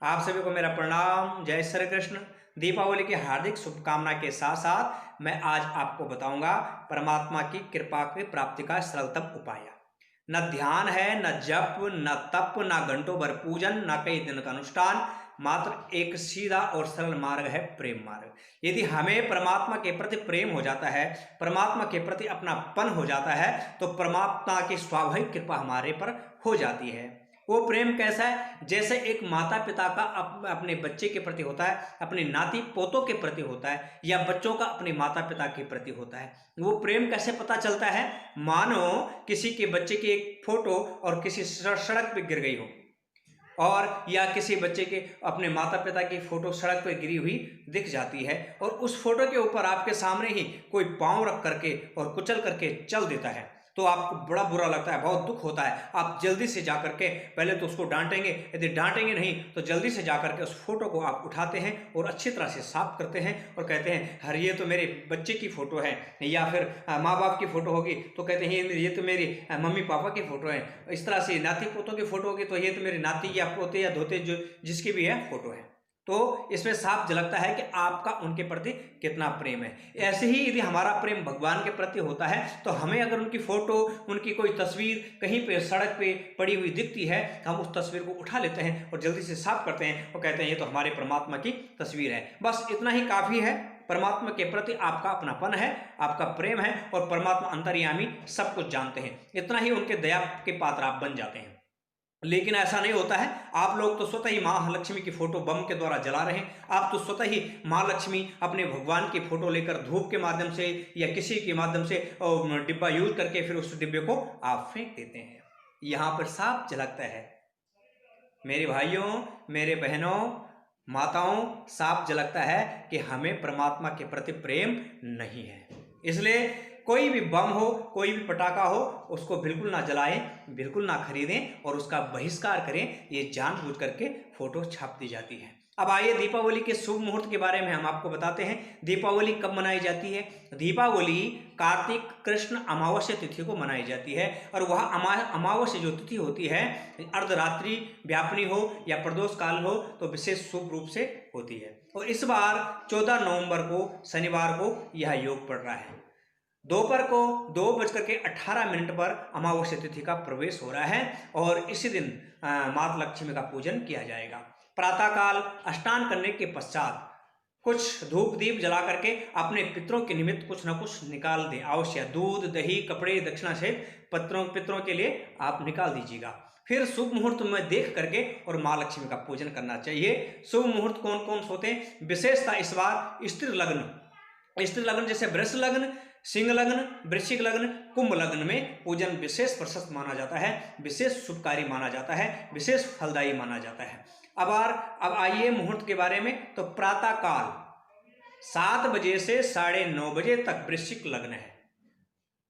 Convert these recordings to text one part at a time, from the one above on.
आप सभी को मेरा प्रणाम। जय श्री कृष्ण। दीपावली की हार्दिक शुभकामना के साथ साथ मैं आज आपको बताऊंगा परमात्मा की कृपा की प्राप्ति का सरलतम उपाय। न ध्यान है, न जप, न तप, न घंटों भर पूजन, न कई दिन का अनुष्ठान, मात्र एक सीधा और सरल मार्ग है प्रेम मार्ग। यदि हमें परमात्मा के प्रति प्रेम हो जाता है, परमात्मा के प्रति अपनापन हो जाता है, तो परमात्मा की स्वाभाविक कृपा हमारे पर हो जाती है। वो प्रेम कैसा है? जैसे एक माता पिता का अपने बच्चे के प्रति होता है, अपने नाती पोतों के प्रति होता है, या बच्चों का अपने माता पिता के प्रति होता है। वो प्रेम कैसे पता चलता है? मानो किसी के बच्चे की एक फोटो और किसी सड़क पे गिर गई हो, और या किसी बच्चे के अपने माता पिता की फोटो सड़क पर गिरी हुई दिख जाती है, और उस फोटो के ऊपर आपके सामने ही कोई पांव रख करके और कुचल करके चल देता है, तो आपको बड़ा बुरा लगता है, बहुत दुख होता है। आप जल्दी से जाकर के पहले तो उसको डांटेंगे, यदि डांटेंगे नहीं तो जल्दी से जाकर के उस फोटो को आप उठाते हैं और अच्छी तरह से साफ करते हैं और कहते हैं, हर ये तो मेरे बच्चे की फोटो है, या फिर माँ बाप की फोटो होगी तो कहते हैं ये तो मेरी मम्मी पापा की फोटो है। इस तरह से नाती पोतों की फोटो होगी तो ये तो मेरी नाती या पोते या धोते जो जिसकी भी है फोटो है। तो इसमें साफ झलकता है कि आपका उनके प्रति कितना प्रेम है। ऐसे ही यदि हमारा प्रेम भगवान के प्रति होता है तो हमें अगर उनकी फोटो, उनकी कोई तस्वीर कहीं पे सड़क पे पड़ी हुई दिखती है, हम उस तस्वीर को उठा लेते हैं और जल्दी से साफ करते हैं और कहते हैं ये तो हमारे परमात्मा की तस्वीर है। बस इतना ही काफी है। परमात्मा के प्रति आपका अपनापन है, आपका प्रेम है, और परमात्मा अंतर्यामी सब कुछ जानते हैं। इतना ही उनके दया के पात्र आप बन जाते हैं। लेकिन ऐसा नहीं होता है। आप लोग तो स्वतः ही माँ लक्ष्मी की फोटो बम के द्वारा जला रहे हैं। आप तो स्वतः ही माँ लक्ष्मी अपने भगवान की फोटो लेकर धूप के माध्यम से या किसी के माध्यम से डिब्बा यूज करके फिर उस डिब्बे को आप फेंक देते हैं। यहां पर साफ झलकता है मेरे भाइयों, मेरे बहनों, माताओं, साफ झलकता है कि हमें परमात्मा के प्रति प्रेम नहीं है। इसलिए कोई भी बम हो, कोई भी पटाखा हो, उसको बिल्कुल ना जलाएं, बिल्कुल ना खरीदें और उसका बहिष्कार करें। ये जानबूझ करके फोटो छाप दी जाती है। अब आइए दीपावली के शुभ मुहूर्त के बारे में हम आपको बताते हैं। दीपावली कब मनाई जाती है? दीपावली कार्तिक कृष्ण अमावस्या तिथि को मनाई जाती है, और वह अमावस्या जो तिथि होती है, अर्धरात्रि व्यापनी हो या प्रदोष काल हो, तो विशेष शुभ रूप से होती है। और इस बार 14 नवंबर को शनिवार को यह योग पड़ रहा है। दोपहर को 2:18 पर अमावस्या तिथि का प्रवेश हो रहा है, और इसी दिन माता लक्ष्मी का पूजन किया जाएगा। प्रातःकाल स्नान करने के पश्चात कुछ धूप दीप जला करके अपने पितरों के निमित्त कुछ न कुछ निकाल दें। अवश्य दूध, दही, कपड़े, दक्षिणा सहित पितरों के लिए आप निकाल दीजिएगा। फिर शुभ मुहूर्त में देख करके और माँ लक्ष्मी का पूजन करना चाहिए। शुभ मुहूर्त कौन कौन से होते हैं? विशेषता इस बार स्त्री लग्न जैसे वृष लग्न, सिंह लग्न, वृश्चिक लग्न, कुंभ लग्न में पूजन विशेष प्रशस्त माना जाता है, विशेष शुभकारी माना जाता है, विशेष फलदायी माना जाता है। अब आइए मुहूर्त के बारे में। तो प्रातः काल 7 बजे से 9:30 बजे तक वृश्चिक लग्न है,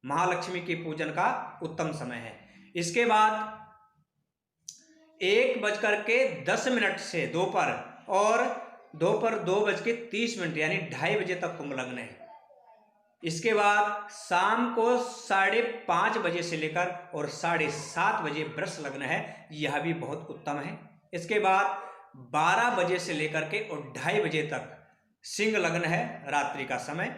महालक्ष्मी के पूजन का उत्तम समय है। इसके बाद 1:10 से दोपहर, और दोपहर 2:30 यानी 2:30 बजे तक कुंभ लग्न है। इसके बाद शाम को 5:30 बजे से लेकर और 7:30 बजे वृष लग्न है, यह भी बहुत उत्तम है। इसके बाद 12 बजे से लेकर के और 2:30 बजे तक सिंह लग्न है, रात्रि का समय,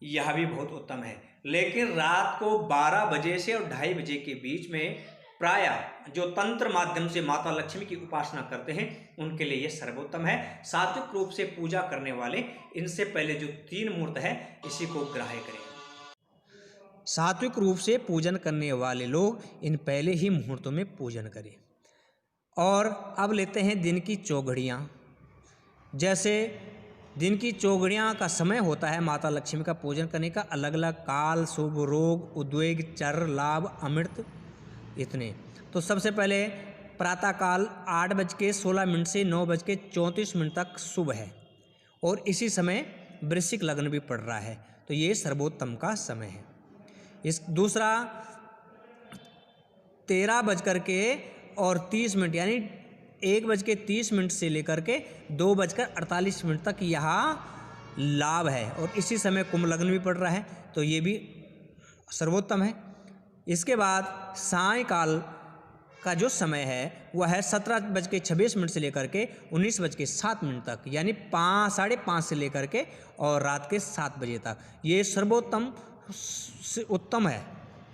यह भी बहुत उत्तम है। लेकिन रात को 12 बजे से और 2:30 बजे के बीच में प्रायः जो तंत्र माध्यम से माता लक्ष्मी की उपासना करते हैं उनके लिए यह सर्वोत्तम है। सात्विक रूप से पूजा करने वाले इनसे पहले जो 3 मुहूर्त है इसी को ग्राह्य करें। सात्विक रूप से पूजन करने वाले लोग इन पहले ही मुहूर्तों में पूजन करें। और अब लेते हैं दिन की चौघड़ियाँ। जैसे दिन की चौघड़ियाँ का समय होता है माता लक्ष्मी का पूजन करने का, अलग अलग काल, शुभ, रोग, उद्वेग, चर, लाभ, अमृत, इतने। तो सबसे पहले प्रातःकाल 8:16 से 9:34 तक शुभ है, और इसी समय वृश्चिक लग्न भी पड़ रहा है, तो ये सर्वोत्तम का समय है। इस दूसरा 13:30 यानी 1:30 से लेकर के 2:48 तक यहाँ लाभ है, और इसी समय कुंभ लग्न भी पड़ रहा है, तो ये भी सर्वोत्तम है। इसके बाद सायंकाल का जो समय है वह है 17:26 से लेकर के 19:07 तक, यानी 5:30 से लेकर के और रात के 7 बजे तक। ये उत्तम है,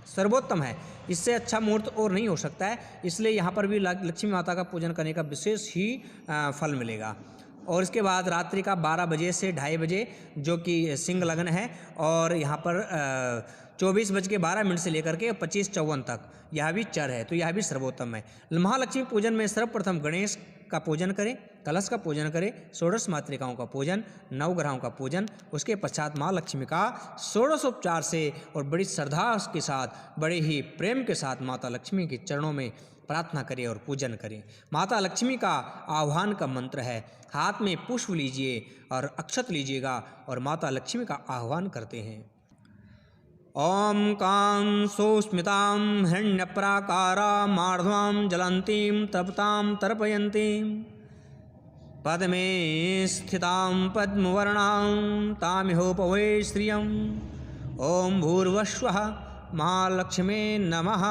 सर्वोत्तम है। इससे अच्छा मुहूर्त और नहीं हो सकता है। इसलिए यहाँ पर भी लक्ष्मी माता का पूजन करने का विशेष ही फल मिलेगा। और इसके बाद रात्रि का 12 बजे से 2:30 बजे जो कि सिंह लग्न है, और यहाँ पर 24:12 से लेकर के 25:54 तक यह भी चर है, तो यह भी सर्वोत्तम है। महालक्ष्मी पूजन में सर्वप्रथम गणेश का पूजन करें, कलश का पूजन करें, षोडश मातृकाओं का पूजन, नवग्रहों का पूजन, उसके पश्चात माँ लक्ष्मी का षोडशोपचार से और बड़ी श्रद्धा के साथ, बड़े ही प्रेम के साथ माता लक्ष्मी के चरणों में प्रार्थना करें और पूजन करें। माता लक्ष्मी का आह्वान का मंत्र है, हाथ में पुष्प लीजिए और अक्षत लीजिएगा और माता लक्ष्मी का आह्वान करते हैं। ओम कां सुस्मितां हिरण्यप्राकारां मार्ध्वां ज्वलन्तीं तप्तां तर्पयन्तीं पद्मे स्थितां पद्मवर्णां तामिहोपवे श्रियं। ओम भूर्भुवस्सुः महालक्ष्मी नमः।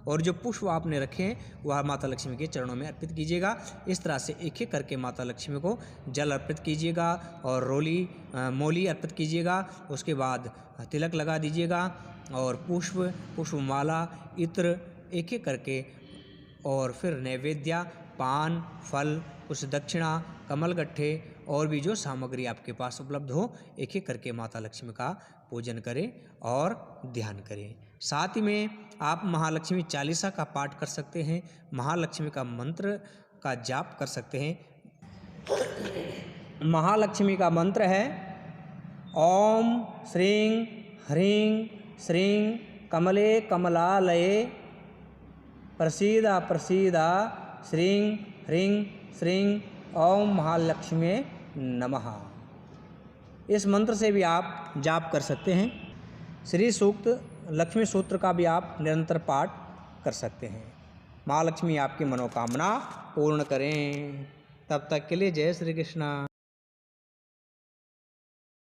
और जो पुष्प आपने रखे हैं वह माता लक्ष्मी के चरणों में अर्पित कीजिएगा। इस तरह से एक एक करके माता लक्ष्मी को जल अर्पित कीजिएगा और मोली अर्पित कीजिएगा। उसके बाद तिलक लगा दीजिएगा और पुष्पमाला, इत्र एक एक करके, और फिर नैवेद्य, पान, फल, कुछ दक्षिणा, कमल गट्ठे और भी जो सामग्री आपके पास उपलब्ध हो, एक एक करके माता लक्ष्मी का पूजन करें और ध्यान करें। साथ ही में आप महालक्ष्मी चालीसा का पाठ कर सकते हैं, महालक्ष्मी का मंत्र का जाप कर सकते हैं। महालक्ष्मी का मंत्र है ओम श्रीं ह्रीं श्रीं कमले कमलालये प्रसीदा प्रसीदा श्रीं ह्रीं श्रीं ओम महालक्ष्मी नमः। इस मंत्र से भी आप जाप कर सकते हैं। श्री सूक्त, लक्ष्मी सूत्र का भी आप निरंतर पाठ कर सकते हैं। माँ लक्ष्मी आपकी मनोकामना पूर्ण करें। तब तक के लिए जय श्री कृष्ण।